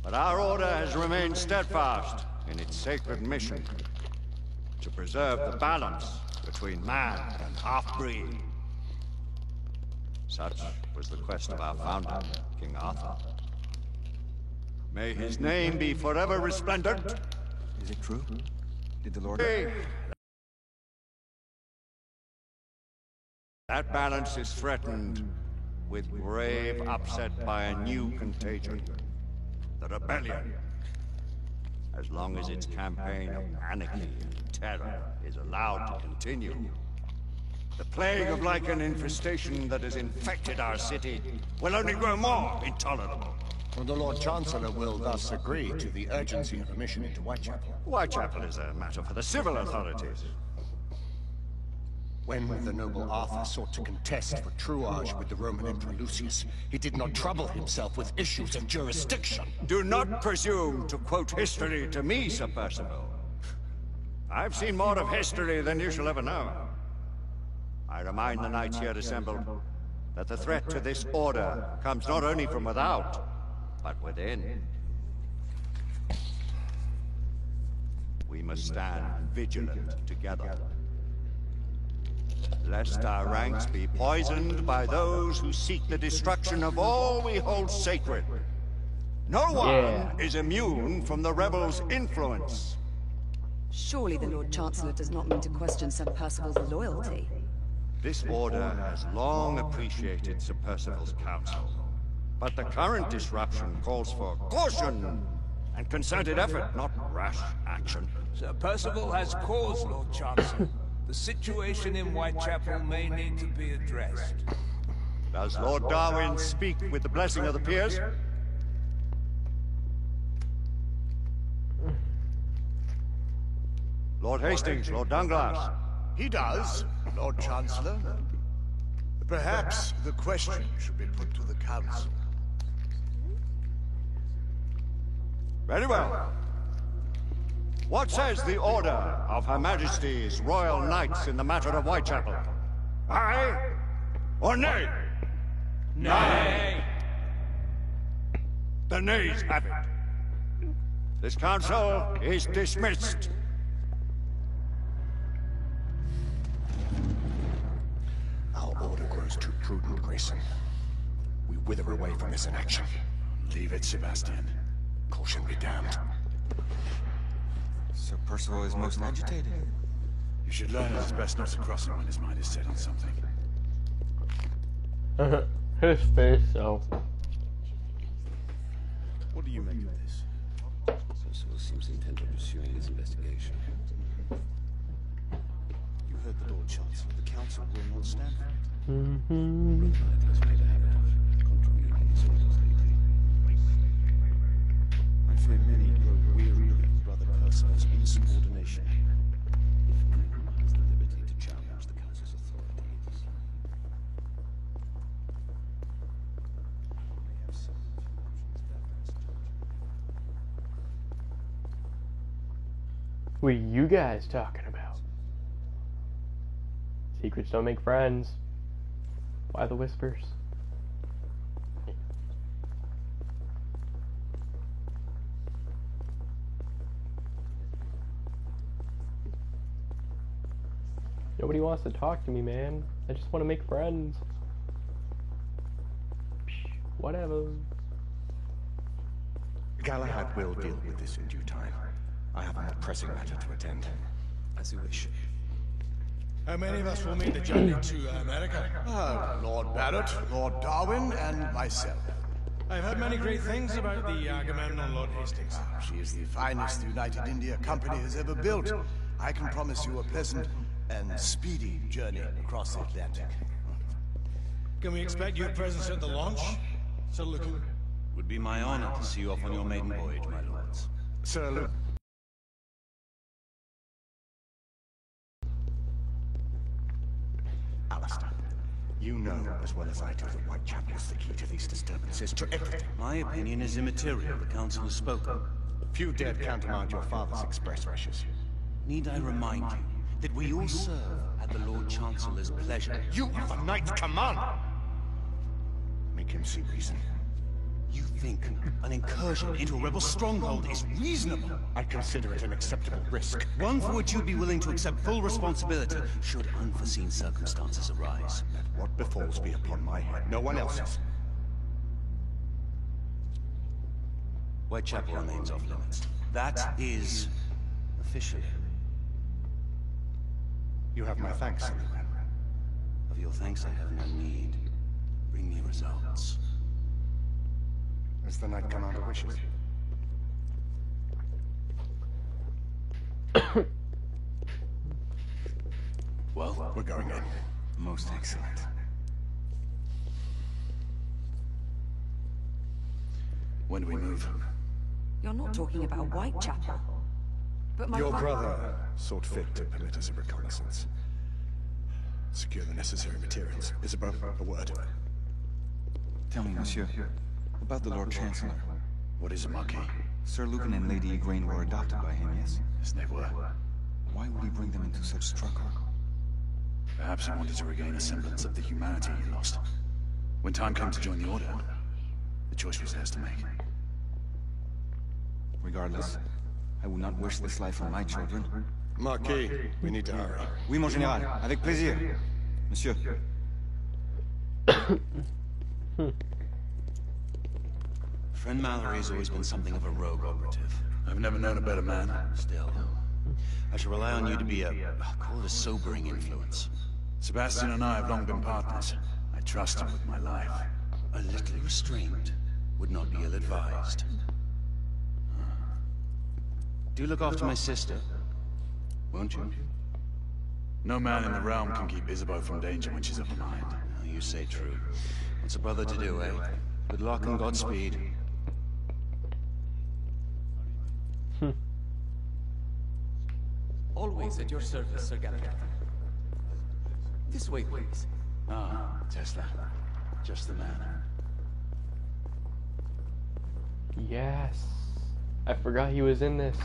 But our order has remained steadfast in its sacred mission to preserve the balance between man and half-breed. Such was the quest of our founder, King Arthur. May his name be forever resplendent. Is it true? Did the Lord... That balance is threatened with grave upset by a new contagion. The rebellion. As long as its campaign of anarchy and terror is allowed to continue, the plague of Lycan infestation that has infected our city will only grow more intolerable. Well, the Lord Chancellor will thus agree to the urgency of a mission into Whitechapel. Whitechapel is a matter for the civil authorities. When the noble Arthur sought to contest for truage with the Roman Emperor Lucius, he did not trouble himself with issues and jurisdiction. Do not presume to quote history to me, Sir Percival. I've seen more of history than you shall ever know. I remind the knights here assembled that the threat to this order comes not only from without, but within. We must stand vigilant together, lest our ranks be poisoned by those who seek the destruction of all we hold sacred. No one is immune from the rebels' influence. Surely the Lord Chancellor does not mean to question Sir Percival's loyalty. This order has long appreciated Sir Percival's counsel, but the current disruption calls for caution and concerted effort, not rash action. Sir Percival has cause, Lord Chancellor. The situation in Whitechapel may need to be addressed. Does Lord Darwin speak with the blessing of the peers? Lord Hastings, Lord Dunglass. He does, Lord Chancellor. Perhaps the question should be put to the Council. Very well. What says the Order of Her Majesty's Royal Knights in the matter of Whitechapel? Aye or nay? Nay. The nays have it. This council is dismissed. Our order grows too prudent, Grayson. We wither away from this inaction. Leave it, Sebastian. Caution be damned. Sir Percival is most agitated. You should learn it's best not to cross him when his mind is set on something. His face, so. What do you make of this? Percival seems intent on pursuing his investigation. You heard the Lord Chancellor. The Council will not stand for it. Roguelite has made a habit of contravening his orders lately. I fear many grow weary of Brother Percival's insubordination. If anyone has the liberty to challenge the Council's authority, it is he. What are you guys talking about? Secrets don't make friends. Why the whispers? Nobody wants to talk to me, man. I just want to make friends. Psh, whatever. Galahad will deal with this in due time. I have a more pressing matter to attend. As you wish. How many of us will make the journey to America? Lord Barrett, Lord Darwin, and myself. I've heard many great things about the Agamemnon, Lord Hastings. She is the finest the United India Company has ever built. I can promise you a pleasant and speedy journey across the Atlantic. Can we expect your presence at the launch, Sir Lucan? Would be my honor to see you off on your maiden voyage, my lords. Sir Lucan. Alistair, you know as well as I do that Whitechapel is the key to these disturbances, to everything. My opinion is immaterial. The Council has spoken. Few dared countermand your father's express wishes. Need I remind you that we all serve at the Lord Chancellor's pleasure? You are the Knights Commander! Make him see reason. You think an incursion into a rebel stronghold is reasonable? I consider it an acceptable risk. One for which you'd be willing to accept full responsibility should unforeseen circumstances arise. Let what befalls be upon my head, no one else's. Whitechapel remains off limits. That is officially. You have my thanks, Sir Lucan. Of your thanks I have no need. Bring me results. As the Knight Commander wishes. Well, We're going in. Most excellent. when do we move? You're not talking about Whitechapel. But my Your brother sought fit to permit us a reconnaissance. Secure the necessary materials. Isabel, a word. Tell me, monsieur, about the Lord Chancellor. What is it, Marquis? Sir Lucan and Lady Igraine were adopted by him, yes? Yes, they were. Why would he bring them into such struggle? Perhaps he wanted to regain a semblance of the humanity he lost. When time came to join the Order, the choice was theirs to make. Regardless, I would not wish this life on my children. Marquis, we need to hurry. Oui, mon général. Avec plaisir. Monsieur. Friend Mallory has always been something of a rogue operative. I've never known a better man. Still, I shall rely on you to be call it a sobering influence. Sebastian and I have long been partners. I trust him with my life. A little restraint would not be ill-advised. Do look after my sister, won't you? No man in the realm can keep Isabeau from danger when she's of a mind. Oh, you say true. What's a brother to do, eh? Good luck and Godspeed. Always at your service, Sir Galahad. This way, please. Ah, Tesla. Just the man. Yes. I forgot he was in this.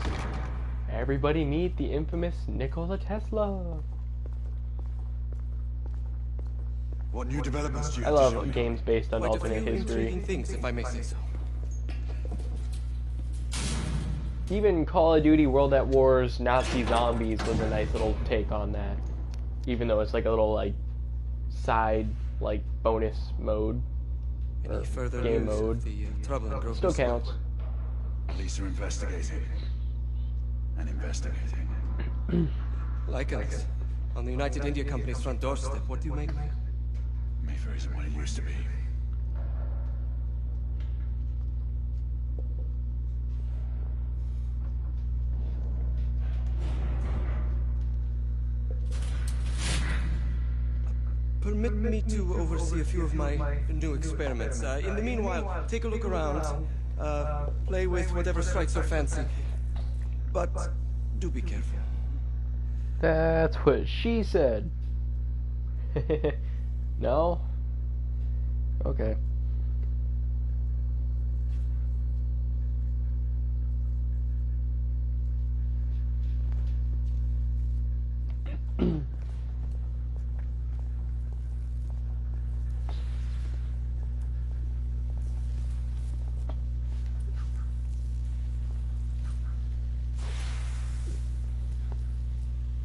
Everybody meet the infamous Nikola Tesla. What new developments do you I have to show love me? games based on Quite a alternate few history. intriguing things, if I may say so. Even Call of Duty World at War's Nazi Zombies was a nice little take on that. Even though it's like a little like side like bonus mode. Any further game news mode. of the trouble in Grosvenor Still Square? counts. Police are investigating. And investigating. Lycans, on the United India Company's front doorstep. What do you make of it? Mayfair isn't what it used to be. Permit me to oversee a few of my new experiments. In the meanwhile, take a look around. Play with whatever strikes your fancy. But do be careful. That's what she said. No? Okay.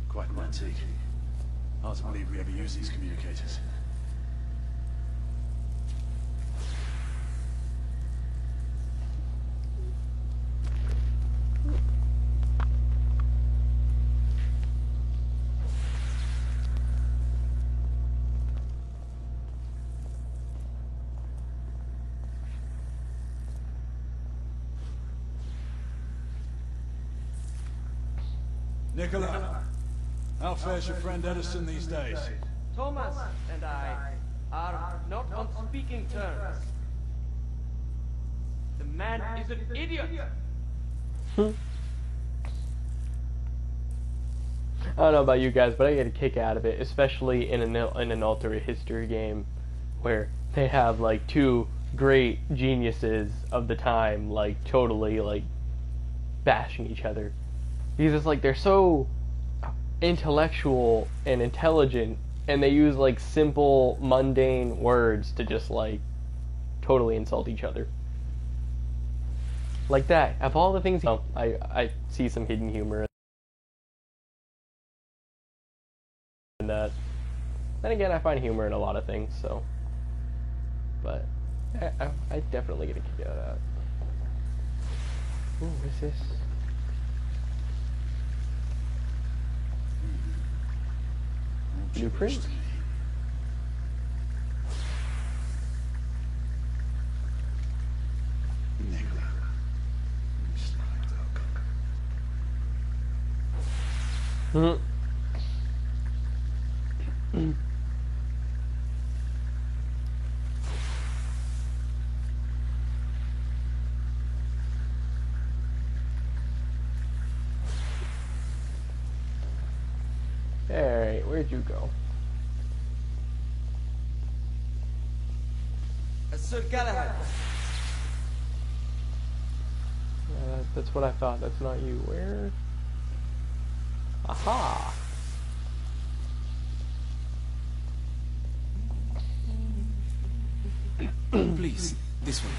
Quite an antique. Hard to believe we ever use these communicators. Nicola, how fares your friend Edison these days? Thomas and I are not on speaking terms. The man is an idiot. I don't know about you guys, but I get a kick out of it, especially in an alternate history game where they have like two great geniuses of the time like totally like bashing each other. Because it's like they're so intellectual and intelligent, and they use like simple mundane words to just like totally insult each other. like that. Of all the things, I see some hidden humor in that. Then again, I find humor in a lot of things, so. But I definitely get a kick out of that. Ooh, what is this? Blueprint? Alright, where'd you go? Sir Galahad. That's what I thought. That's not you. Where? Aha! Please, this one.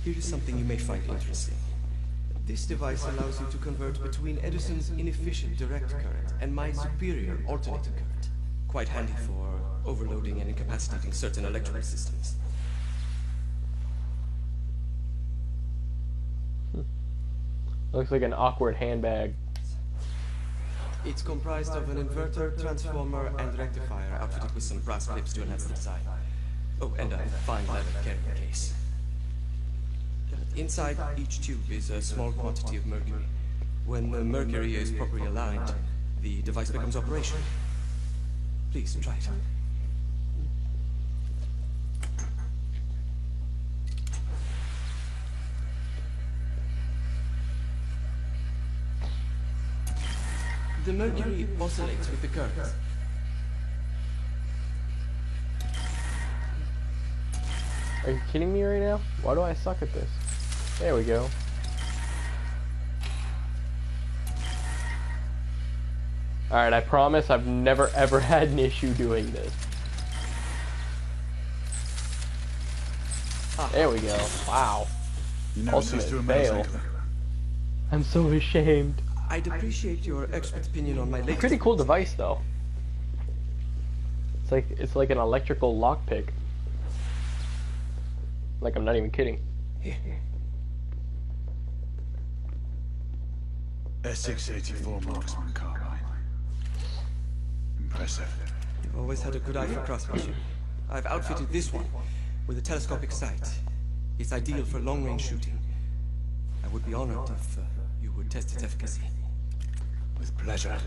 Here is something you may find interesting. This device allows you to convert between Edison's inefficient direct current and my superior alternating current. Quite handy for overloading and incapacitating certain electrical systems. Looks like an awkward handbag. It's comprised of an inverter, transformer, and rectifier outfitted with some brass clips to enhance the design. Oh, and a fine leather carrying case. Inside each tube is a small quantity of mercury. When the mercury is properly aligned, the device becomes operational. Please, try it. The mercury oscillates with the current. Are you kidding me right now? Why do I suck at this? There we go. Alright, I promise I've never ever had an issue doing this. There we go. Wow. You never cease to amaze me. I'm so ashamed. I'd appreciate your expert opinion on my latest... Pretty cool device though. It's like an electrical lockpick. Like, I'm not even kidding. SX-84 marksman carbine. Impressive. You've always had a good eye for craftsmanship. I've outfitted this one with a telescopic sight. It's ideal for long-range shooting. I would be honored if you would test its efficacy. With pleasure.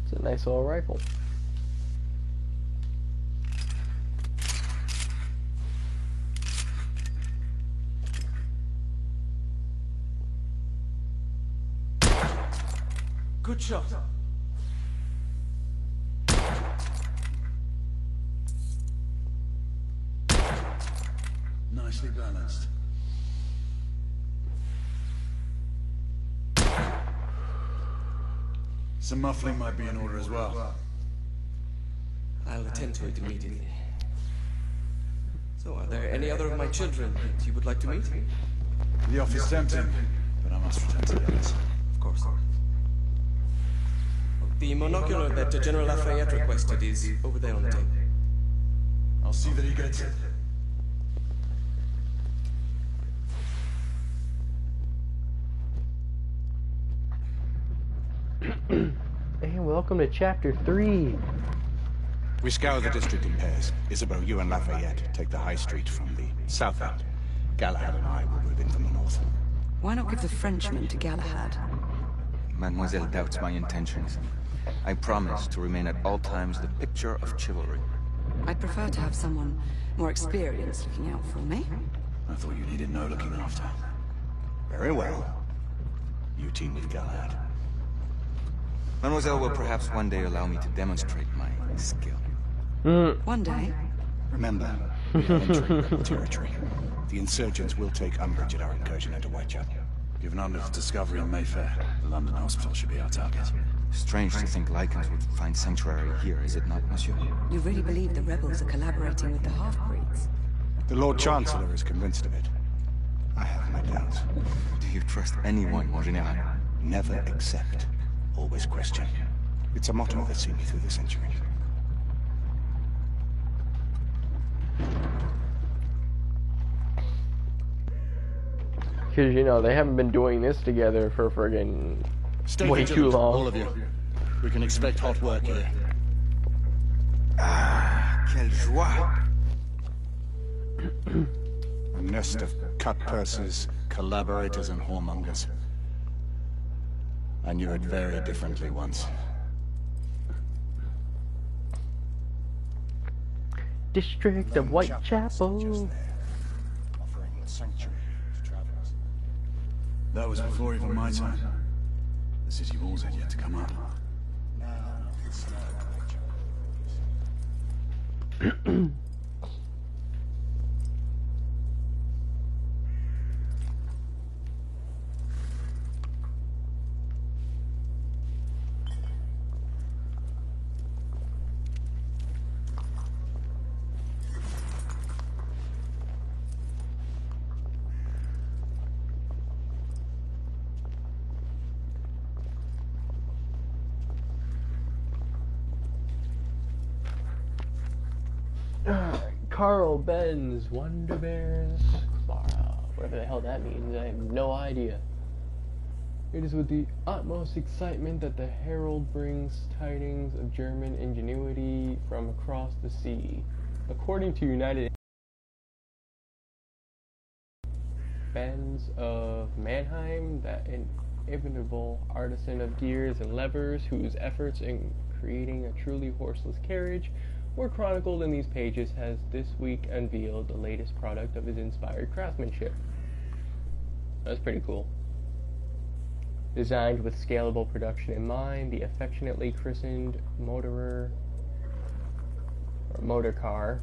It's a nice little rifle. Good shot. Nicely balanced. Some muffling might be in order as well. I'll attend to it immediately. So, are there any other of my children that you would like to meet? The office tempting, but I must return to the others. Of course. The monocular that General Lafayette requested is over there on the table. I'll see that he gets it. Hey, welcome to Chapter 3. We scour the district in pairs. Isabeau, you and Lafayette take the high street from the south end. Galahad and I will move in from the north. Why not give the Frenchman to Galahad? Mademoiselle doubts my intentions. I promise to remain at all times the picture of chivalry. I'd prefer to have someone more experienced looking out for me. I thought you needed no looking after. Very well. You team with Galahad. Mademoiselle will perhaps one day allow me to demonstrate my skill. One day. Remember, we are entering rebel territory. The insurgents will take umbrage at our incursion into Whitechapel. Given Arnold's discovery on Mayfair, the London hospital should be our target. Strange to think Lycans would find sanctuary here, is it not, monsieur? You really believe the rebels are collaborating with the half-breeds? The Lord Chancellor is convinced of it. I have my doubts. Do you trust anyone, Mon Général? Never accept, always question. It's a motto that's seen me through the centuries. Because, you know, they haven't been doing this together for friggin' way too long. All of you. We can expect hot work here. Ah, quelle joie! A nest of cut-pursers, collaborators, and whoremongers. I knew it very differently once. District of Whitechapel. Offering sanctuary to travelers. That was before even my time. The city walls had yet to come up. Carl Benz, Wonder Bears, Clara, whatever the hell that means, I have no idea. It is with the utmost excitement that the Herald brings tidings of German ingenuity from across the sea. According to United Benz of Mannheim, that inimitable artisan of gears and levers whose efforts in creating a truly horseless carriage were chronicled in these pages, has this week unveiled the latest product of his inspired craftsmanship. That's pretty cool. Designed with scalable production in mind, the affectionately christened motor car,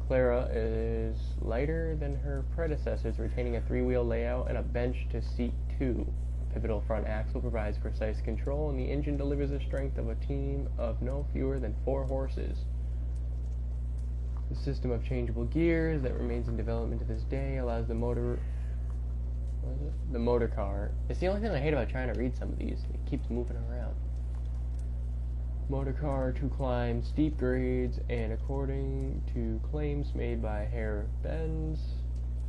Clara is lighter than her predecessors, retaining a three-wheel layout and a bench to seat two. Pivotal front axle provides precise control, and the engine delivers the strength of a team of no fewer than 4 horses. The system of changeable gears that remains in development to this day allows the motor car. It's the only thing I hate about trying to read some of these. It keeps moving around. Motor car to climb steep grades, and according to claims made by Herr Benz,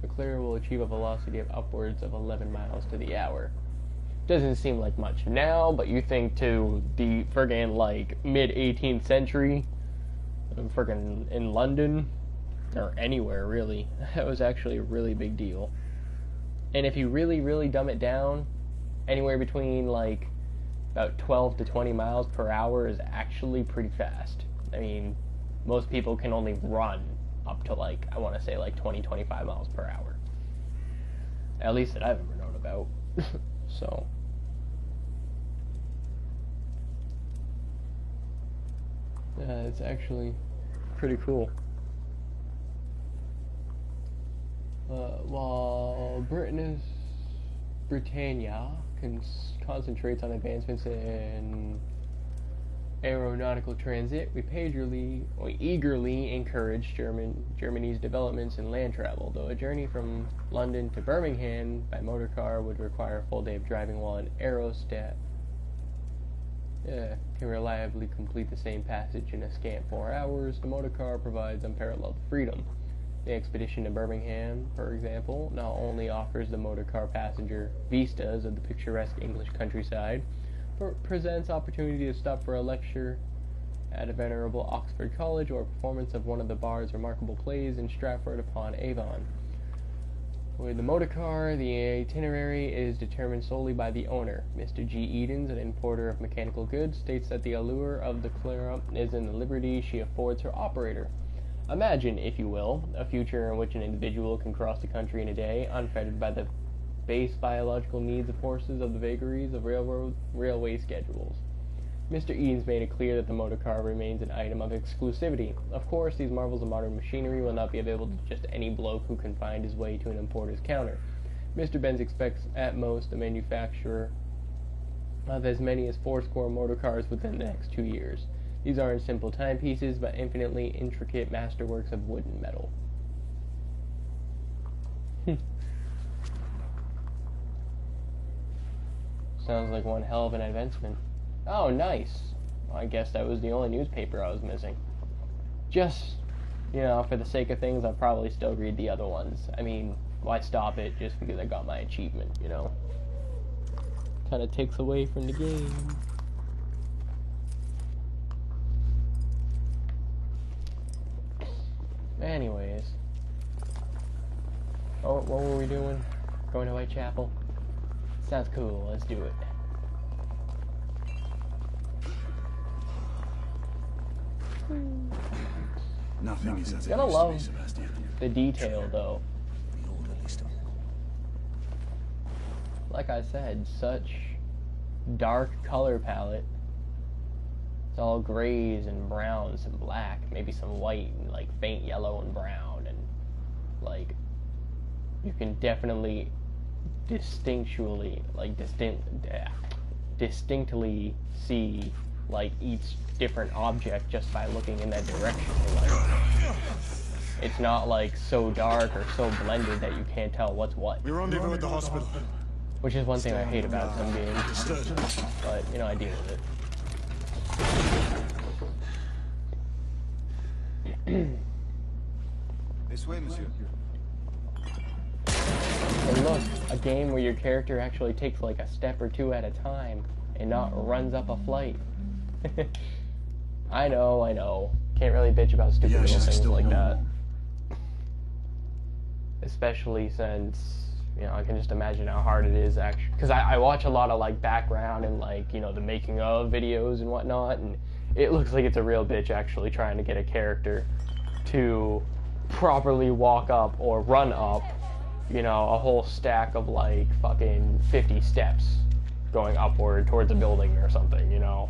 the Clara will achieve a velocity of upwards of 11 miles to the hour. Doesn't seem like much now, but you think to the friggin' like mid-18th century, friggin' in London, or anywhere really, that was actually a really big deal. And if you really, really dumb it down, anywhere between like about 12 to 20 miles per hour is actually pretty fast. I mean, most people can only run up to like, I want to say like 20-25 miles per hour. At least that I've ever known about. So yeah, it's actually pretty cool. While Britannia concentrates on advancements in aeronautical transit, we eagerly encourage Germany's developments in land travel, though a journey from London to Birmingham by motor car would require a full day of driving, while an Aerostat can reliably complete the same passage in a scant 4 hours. The motor car provides unparalleled freedom. The expedition to Birmingham, for example, not only offers the motor car passenger vistas of the picturesque English countryside, but presents opportunity to stop for a lecture at a venerable Oxford College or a performance of one of the Bard's remarkable plays in Stratford-upon-Avon. With the motor car, the itinerary is determined solely by the owner. Mr. G. Edens, an importer of mechanical goods, states that the allure of the Clara is in the liberty she affords her operator. Imagine, if you will, a future in which an individual can cross the country in a day, unfettered by the base biological needs of horses, of the vagaries of railway schedules. Mr. Edens made it clear that the motor car remains an item of exclusivity. Of course, these marvels of modern machinery will not be available to just any bloke who can find his way to an importer's counter. Mr. Benz expects at most the manufacturer of as many as 4 motor cars within the next 2 years. These aren't simple timepieces, but infinitely intricate masterworks of wood and metal. Sounds like one hell of an advancement. Oh, nice. Well, I guess that was the only newspaper I was missing. Just, you know, for the sake of things, I'll probably still read the other ones. I mean, why stop it just because I got my achievement, you know? Kind of takes away from the game. Anyways. Oh, what were we doing? Going to Whitechapel? Sounds cool, let's do it. Nothing is as it Gotta used to love be, Sebastian. the detail, though. The orderly stuff. Like I said, such dark color palette. It's all grays and browns and black, maybe some white and like faint yellow and brown, and like you can definitely distinctly see like each different object just by looking in that direction. Like, it's not like so dark or so blended that you can't tell what's what. We rendezvous at the hospital. Which is one thing I hate about some games. Understood. But, you know, I deal with it. This way, monsieur. And look, a game where your character actually takes like a step or two at a time and not runs up a flight. I know. Can't really bitch about stupid little things like that. Especially since, you know, I can just imagine how hard it is actually. Because I watch a lot of like background and like, you know, the making of videos and whatnot, and it looks like it's a real bitch actually trying to get a character to properly walk up or run up, you know, a whole stack of like fucking 50 steps going upward towards a building or something, you know.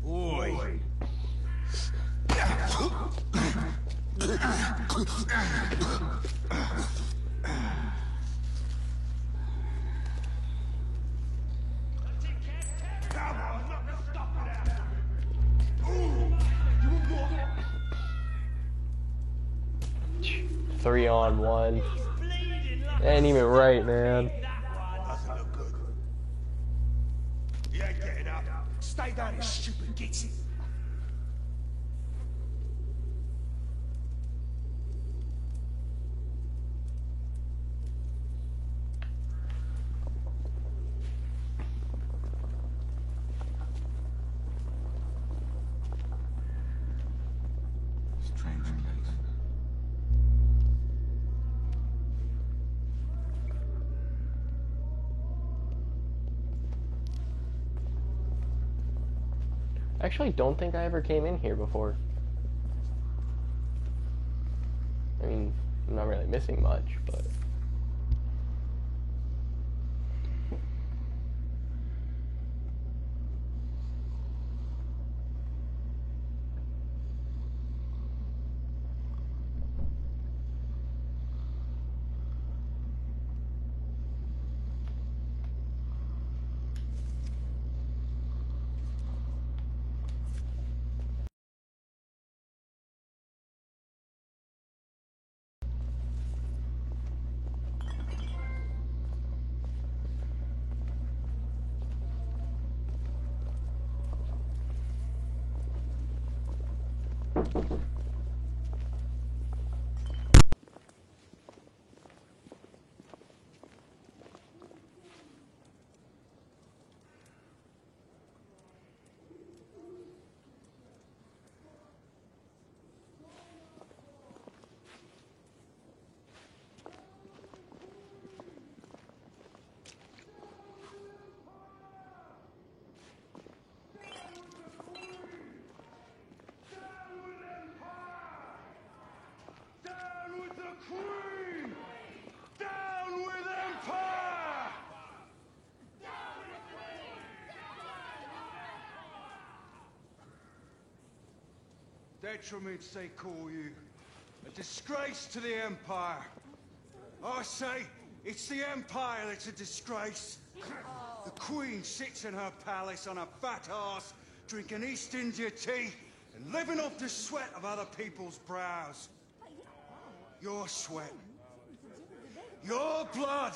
Oi. Three on one. Ain't even right, man. Doesn't look good. You ain't getting up. Stay down, you stupid gitsy. Strange place. I actually don't think I ever came in here before. I mean, I'm not really missing much, but... Detriments, they call you. A disgrace to the Empire. I say, it's the Empire that's a disgrace. The Queen sits in her palace on a fat arse, drinking East India tea, and living off the sweat of other people's brows. Your sweat. Your blood.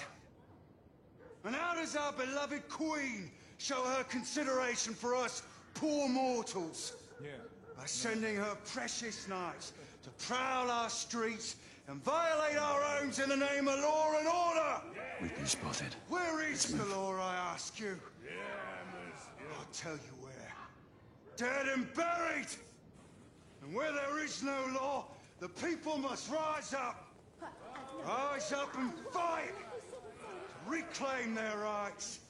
And how does our beloved Queen show her consideration for us poor mortals? Yeah. By sending her precious knights to prowl our streets and violate our homes in the name of law and order! We've been spotted. Where is the law, I ask you? I'll tell you where. Dead and buried! And where there is no law, the people must rise up. Rise up and fight! To reclaim their rights.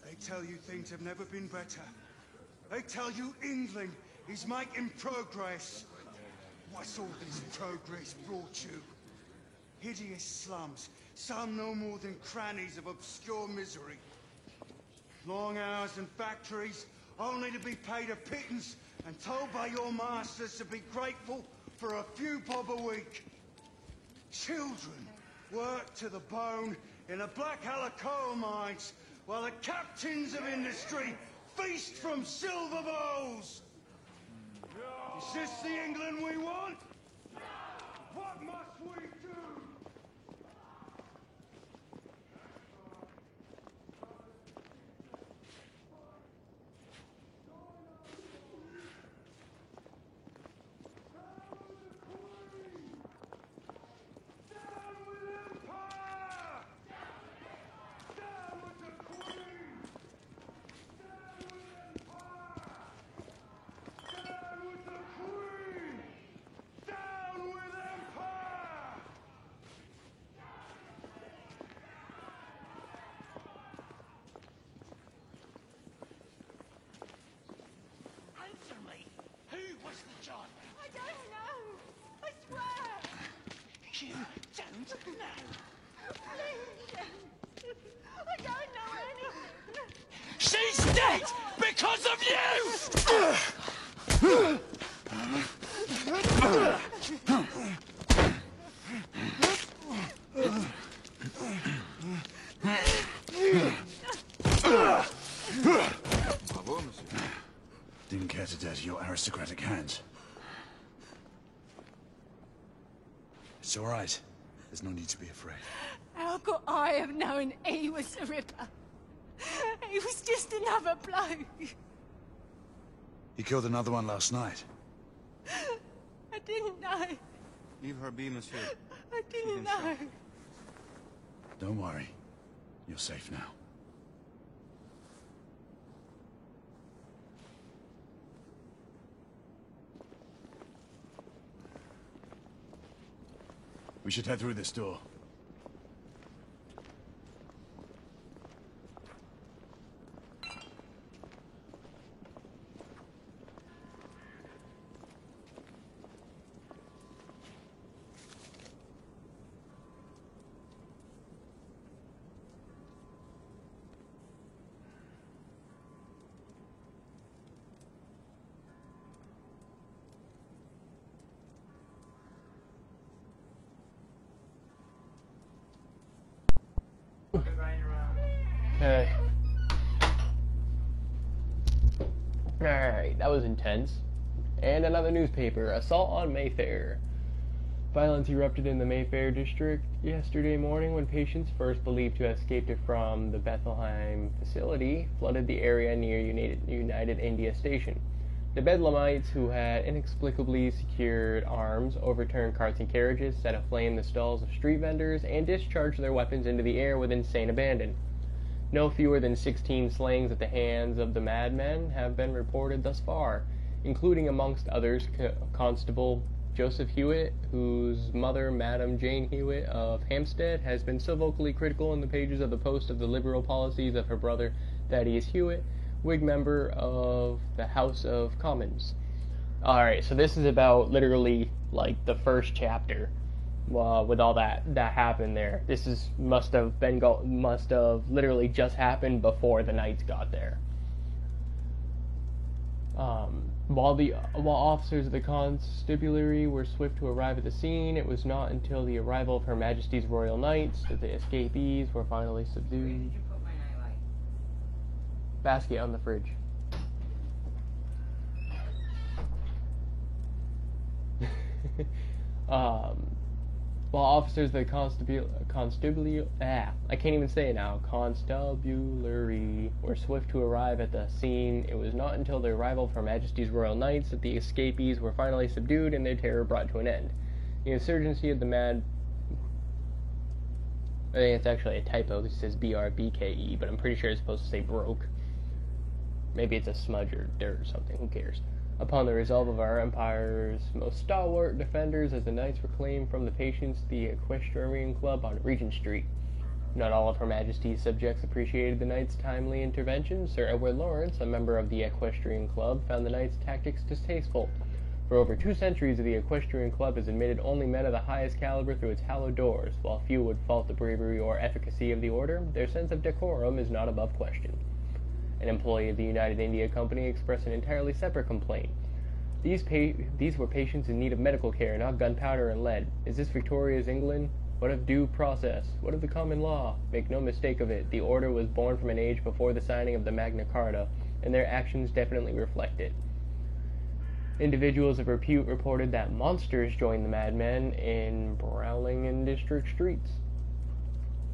They tell you things have never been better. They tell you England is making progress. What's all this progress brought you? Hideous slums, some no more than crannies of obscure misery. Long hours in factories, only to be paid a pittance and told by your masters to be grateful for a few bob a week. Children work to the bone in the Blackhallow coal mines, while the captains of industry feast from silver bowls. Is this the England we want? What must we do? You don't know. Please. I don't know anything. She's dead because of you! Didn't care to dirty your aristocratic hands. It's all right. There's no need to be afraid. How could I have known he was the Ripper? He was just another bloke. He killed another one last night. I didn't know. Leave her be, monsieur. I didn't know. Don't worry. You're safe now. We should head through this door. Okay. Alright, that was intense. And another newspaper. Assault on Mayfair. Violence erupted in the Mayfair district yesterday morning when patients first believed to have escaped from the Bethlehem facility flooded the area near United India Station. The Bedlamites, who had inexplicably secured arms, overturned carts and carriages, set aflame the stalls of street vendors, and discharged their weapons into the air with insane abandon. No fewer than 16 slayings at the hands of the madmen have been reported thus far, including amongst others Constable Joseph Hewitt, whose mother, Madam Jane Hewitt of Hampstead, has been so vocally critical in the pages of the Post of the liberal policies of her brother Thaddeus Hewitt, Whig member of the House of Commons. Alright, so this is about literally like the first chapter. With all that happened there, this is must have literally just happened before the Knights got there. While officers of the constabulary were swift to arrive at the scene, it was not until the arrival of Her Majesty's Royal Knights that the escapees were finally subdued. Basket on the fridge. While officers of the constabulary were swift to arrive at the scene, it was not until the arrival of Her Majesty's Royal Knights that the escapees were finally subdued and their terror brought to an end. The insurgency of the mad... I think it's actually a typo. This says BRBKE, but I'm pretty sure it's supposed to say broke. Maybe it's a smudge or dirt or something. Who cares? Upon the resolve of our empire's most stalwart defenders, as the knights reclaimed from the patients the Equestrian Club on Regent Street. Not all of Her Majesty's subjects appreciated the knights' timely intervention. Sir Edward Lawrence, a member of the Equestrian Club, found the knights' tactics distasteful. For over 2 centuries, the Equestrian Club has admitted only men of the highest caliber through its hallowed doors. While few would fault the bravery or efficacy of the order, their sense of decorum is not above question. An employee of the United India Company expressed an entirely separate complaint. These were patients in need of medical care, not gunpowder and lead. Is this Victoria's England? What of due process? What of the common law? Make no mistake of it, the order was born from an age before the signing of the Magna Carta, and their actions definitely reflect it. Individuals of repute reported that monsters joined the madmen in Browling and District streets.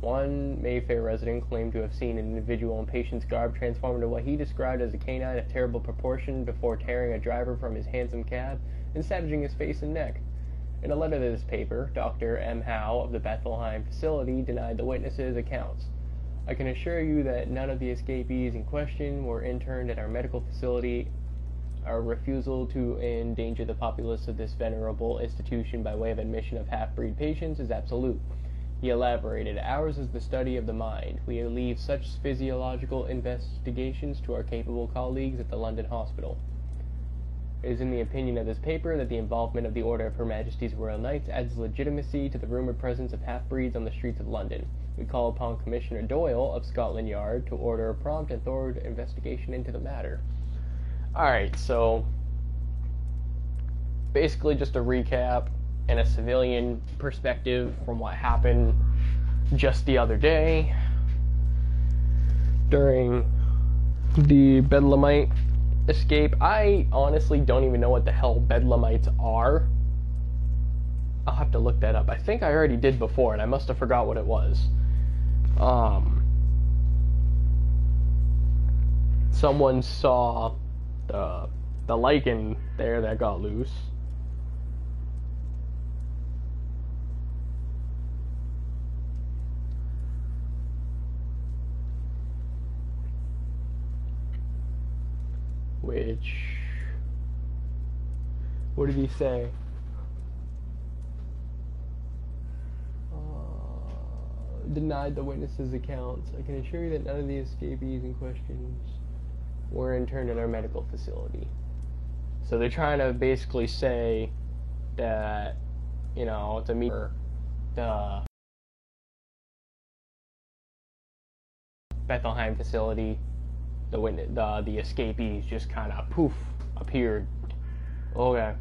One Mayfair resident claimed to have seen an individual in patient's garb transform into what he described as a canine of terrible proportion before tearing a driver from his handsome cab and savaging his face and neck. In a letter to this paper, Dr. M. Howe of the Bethlehem facility denied the witnesses' accounts. I can assure you that none of the escapees in question were interned at our medical facility. Our refusal to endanger the populace of this venerable institution by way of admission of half-breed patients is absolute. He elaborated, ours is the study of the mind. We leave such physiological investigations to our capable colleagues at the London Hospital. It is in the opinion of this paper that the involvement of the Order of Her Majesty's Royal Knights adds legitimacy to the rumored presence of half-breeds on the streets of London. We call upon Commissioner Doyle of Scotland Yard to order a prompt and thorough investigation into the matter. Alright, so basically just a recap and a civilian perspective from what happened just the other day during the Bedlamite escape. I honestly don't even know what the hell Bedlamites are. I'll have to look that up. I think I already did before and I must have forgot what it was. Someone saw the lichen there that got loose. What did he say? Denied the witnesses' accounts. I can assure you that none of the escapees in questions were interned at our medical facility. So they're trying to basically say that, you know, it's a the Bethlehem facility, the escapees just kind of poof appeared. Okay.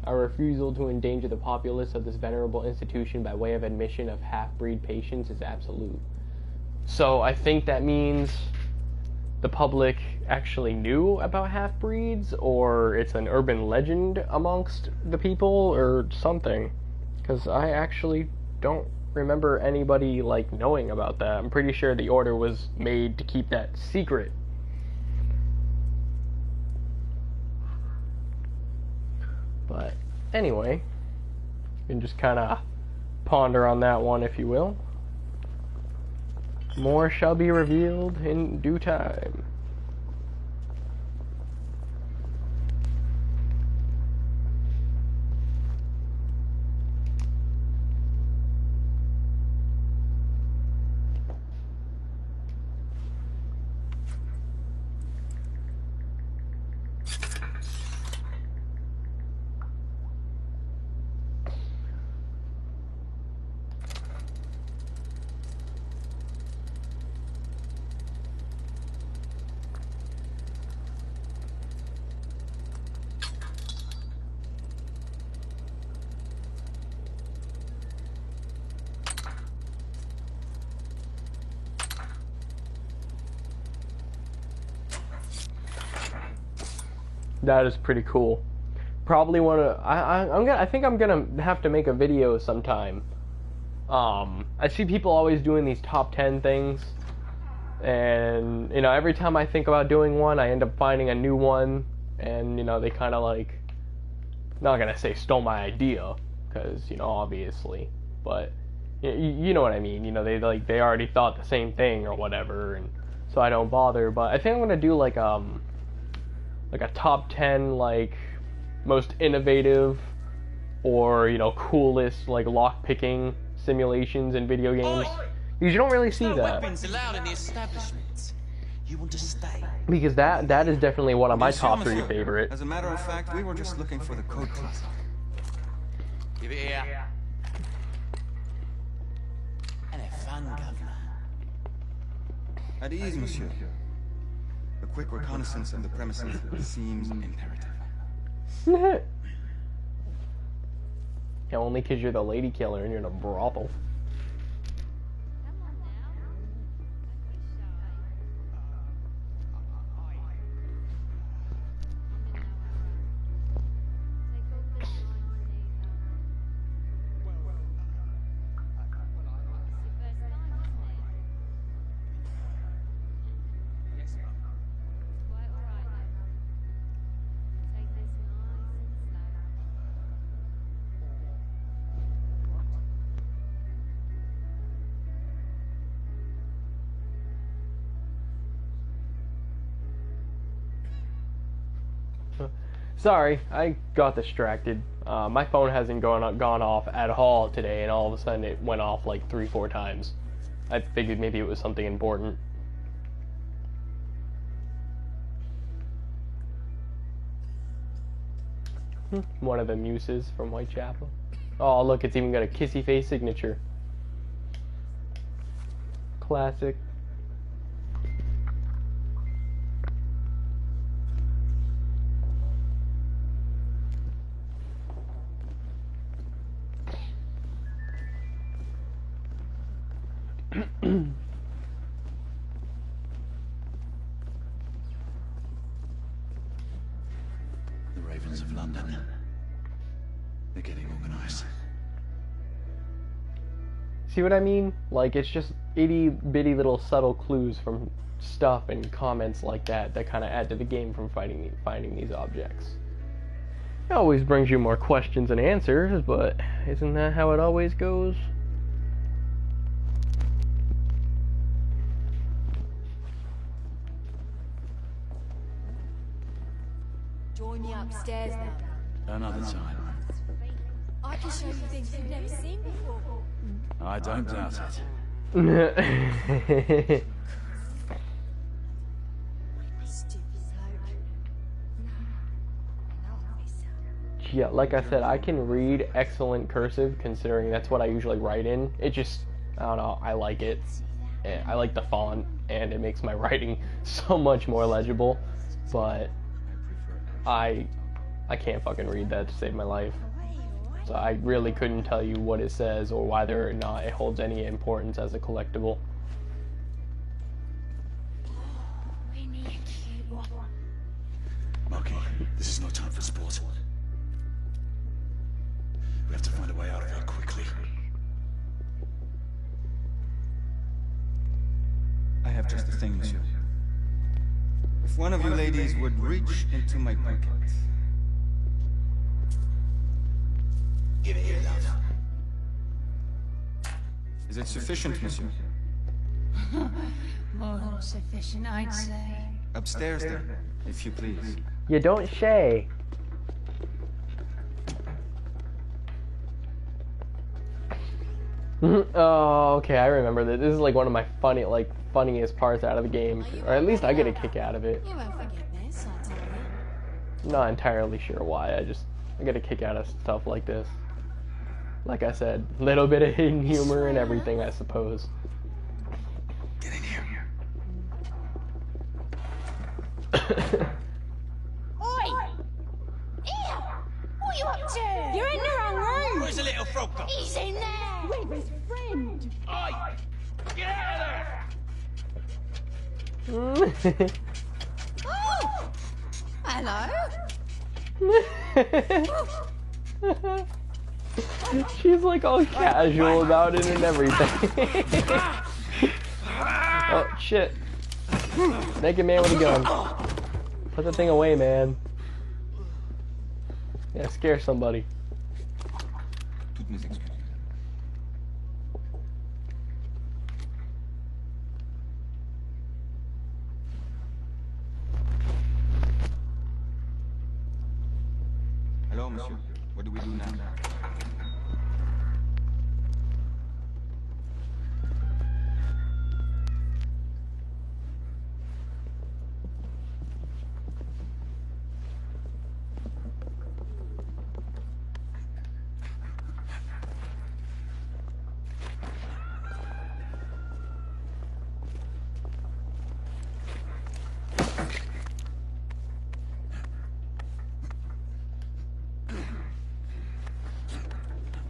Our refusal to endanger the populace of this venerable institution by way of admission of half-breed patients is absolute. So I think that means the public actually knew about half-breeds, or it's an urban legend amongst the people, or something. Because I actually don't remember anybody, like, knowing about that. I'm pretty sure the order was made to keep that secret. But anyway, you can just kind of ponder on that one, if you will. More shall be revealed in due time. That is pretty cool. Probably I think I'm gonna have to make a video sometime. I see people always doing these top 10 things, and you know, every time I think about doing one, I end up finding a new one, and you know, they kind of like, not gonna say stole my idea, because you know, obviously, but you know what I mean. You know, they already thought the same thing or whatever, and so I don't bother. But I think I'm gonna do like a top 10 like most innovative or you know coolest like lock picking simulations in video games. Because you don't really see that. Weapons allowed in the establishment. You want to stay? Because that is definitely one of my top 3 favorite. As a matter of fact, we were just looking for the code key. Give it here. And have fun, Governor. At ease, monsieur. A quick reconnaissance of the premises seems imperative. Yeah, only because you're the lady killer and you're in a brothel. Sorry, I got distracted. My phone hasn't gone off at all today, and all of a sudden it went off like 3-4 times. I figured maybe it was something important. One of the muses from Whitechapel. Oh, look, it's even got a kissy face signature. Classic. The Ravens of London. They're getting organized. See what I mean? Like, it's just itty-bitty little subtle clues from stuff and comments like that that kind of add to the game from finding these objects. It always brings you more questions than answers, but isn't that how it always goes? Join you upstairs now. Another time. I can show you things you've never seen before. I don't doubt it. Yeah, like I said, I can read excellent cursive considering that's what I usually write in. It just, I don't know, I like it. I like the font, and it makes my writing so much more legible, but I can't fucking read that to save my life. So I really couldn't tell you what it says or whether or not it holds any importance as a collectible. Marky, this is no time for sport. We have to find a way out of here quickly. I have just the thing, monsieur. If one of you ladies would reach into my pocket. Give it here, love. Is it sufficient, monsieur? More than sufficient, I'd say. Upstairs, then, if you please. You don't shay. Oh, okay, I remember that. This is like one of my funniest parts out of the game, or at least I get a kick out of it. You won't forget this, I tell you. Not entirely sure why. I get a kick out of stuff like this. Like I said, little bit of hidden humor and everything, I suppose. Get in here. Oi! Here! What are you up to? You're in the wrong room! Where's the little frog gone? He's in there! With his friend! Oi! Get out of there! Oh! Hello? She's like all casual about it and everything. Oh shit. Naked man with a gun. Put the thing away, man. Yeah, scare somebody. Hello, monsieur. What do we do now?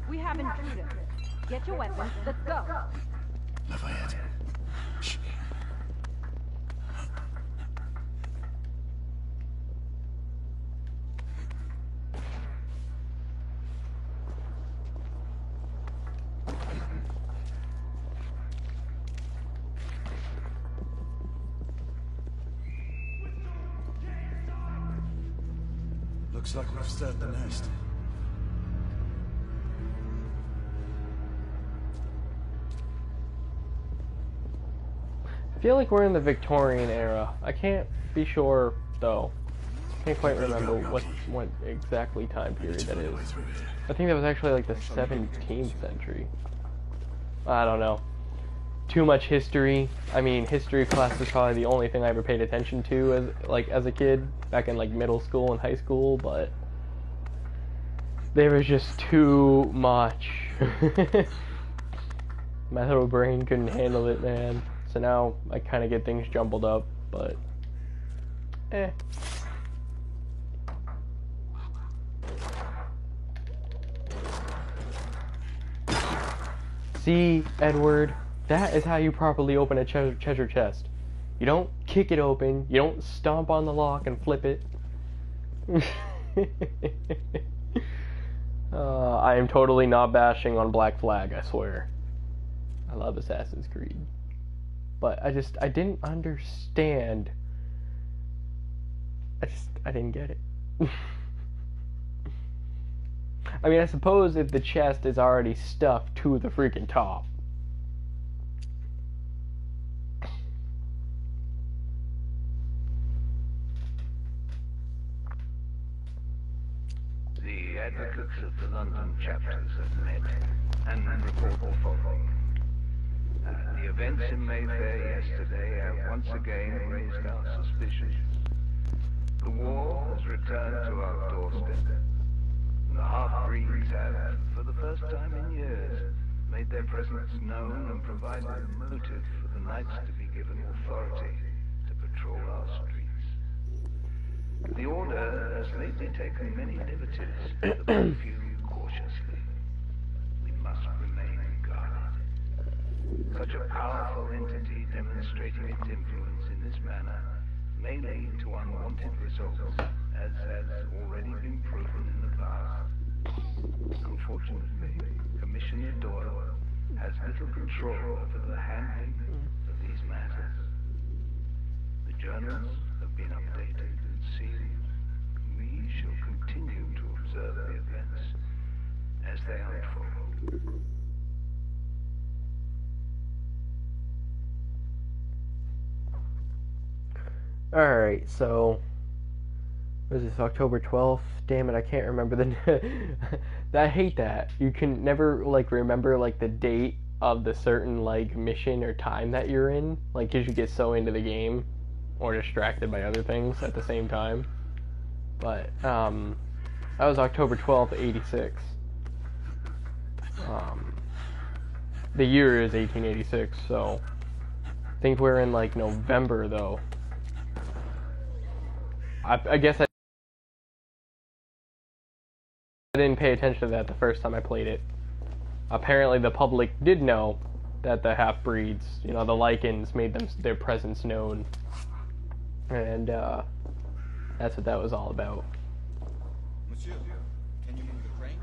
We have intruders. Get your weapons. Let's go. Lafayette. Shh. Looks like we've stirred the nest. I feel like we're in the Victorian era. I can't be sure though. Can't quite remember what exactly time period that is. I think that was actually like the 17th century. I don't know. Too much history. I mean, history class is probably the only thing I ever paid attention to as a kid, back in like middle school and high school, but there was just too much. My little brain couldn't handle it, man. So now I kind of get things jumbled up, but See, Edward, that is how you properly open a treasure chest. You don't kick it open, you don't stomp on the lock and flip it. I am totally not bashing on Black Flag, I swear. I love Assassin's Creed. But I didn't understand. I didn't get it. I mean, I suppose if the chest is already stuffed to the freaking top. The advocates of the London chapters have met and report the following. The events in Mayfair yesterday have once again raised our suspicions. The war has returned to our doorstep, and the half-breeds have, for the first time in years, made their presence known and provided a motive for the Knights to be given authority to patrol our streets. The Order has lately taken many liberties, but a few cautiously. We must remain guarded. Such a powerful entity demonstrating its influence in this manner may lead to unwanted results, as has already been proven in the past. Unfortunately, Commissioner Doyle has little control over the handling of these matters. The journals have been updated and sealed. We shall continue to observe the events as they unfold. Alright, so was this October 12th? Damn it, I can't remember the I hate that. You can never like remember like the date of the certain like mission or time that you're in, like because you get so into the game or distracted by other things at the same time. But that was October 12th, 86. The year is 1886, so I think we're in like November though. I guess I didn't pay attention to that the first time I played it. Apparently the public did know that the half-breeds, the Lycans, made their presence known. And that's what that was all about. Monsieur, can you move the crane?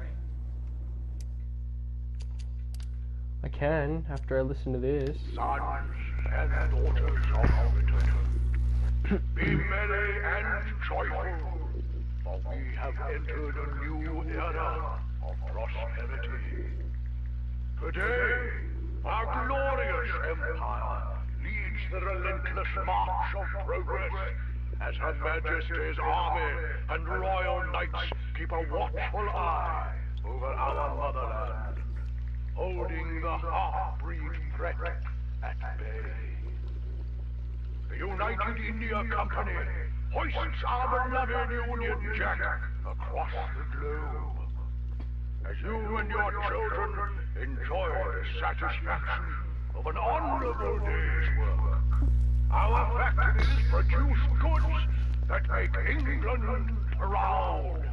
I can, after I listen to this. Sons and daughters of Britain, be merry and joyful, for we have entered a new era of prosperity. Today, our glorious empire leads the relentless march of progress as Her Majesty's army and royal knights keep a watchful eye over our motherland, holding the half-breed threat at bay. The United India Company hoists our beloved Union Jack across the globe. As you and your children enjoy the satisfaction of an honorable day's work, our factories produce goods that make England proud.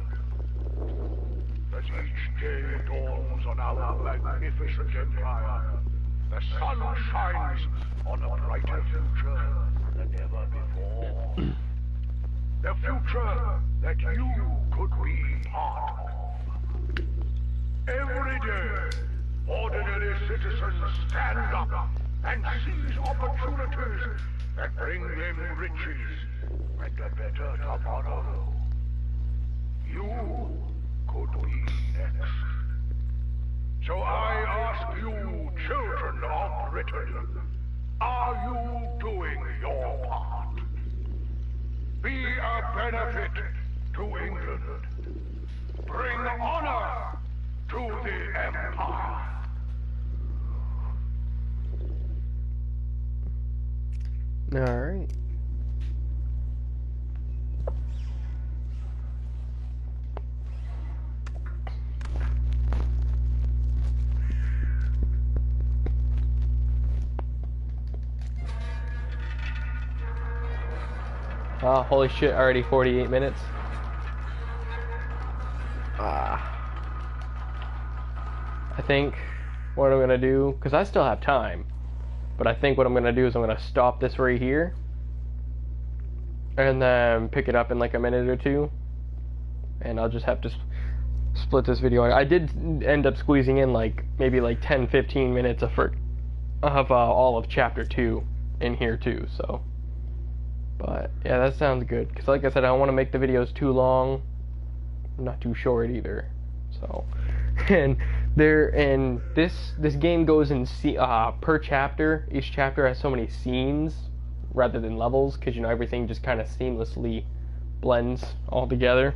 As each day dawns on our magnificent empire, the sun shines on a brighter future than ever before. The future that you could be part of. Every day, ordinary citizens stand up and seize opportunities that bring them riches and a better tomorrow. You could be next. So I ask you, children of Britain, are you doing your part? Be a benefit to England. Bring honor to the Empire. Alright. Oh, holy shit, already 48 minutes. I think what I'm gonna do, because I still have time, but I think what I'm gonna do is I'm gonna stop this right here and then pick it up in like a minute or two, and I'll just have to split this video. I did end up squeezing in like maybe like 10-15 minutes of all of chapter 2 in here too, so. But yeah, that sounds good, because like I said, I don't want to make the videos too long, not too short either. So, and this game goes in per chapter. Each chapter has so many scenes rather than levels, because you know everything just kind of seamlessly blends all together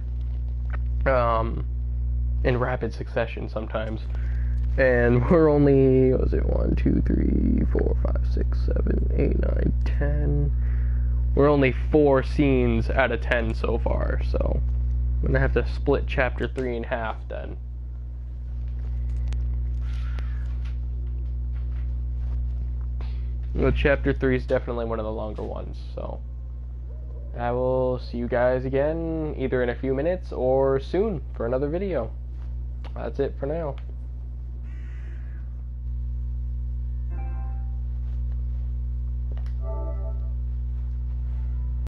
in rapid succession sometimes. And we're only, what was it, 1, 2, 3, 4, 5, 6, 7, 8, 9, 10. We're only 4 scenes out of 10 so far, so I'm gonna have to split chapter 3 in half then. Well, chapter 3 is definitely one of the longer ones, so I will see you guys again either in a few minutes or soon for another video. That's it for now.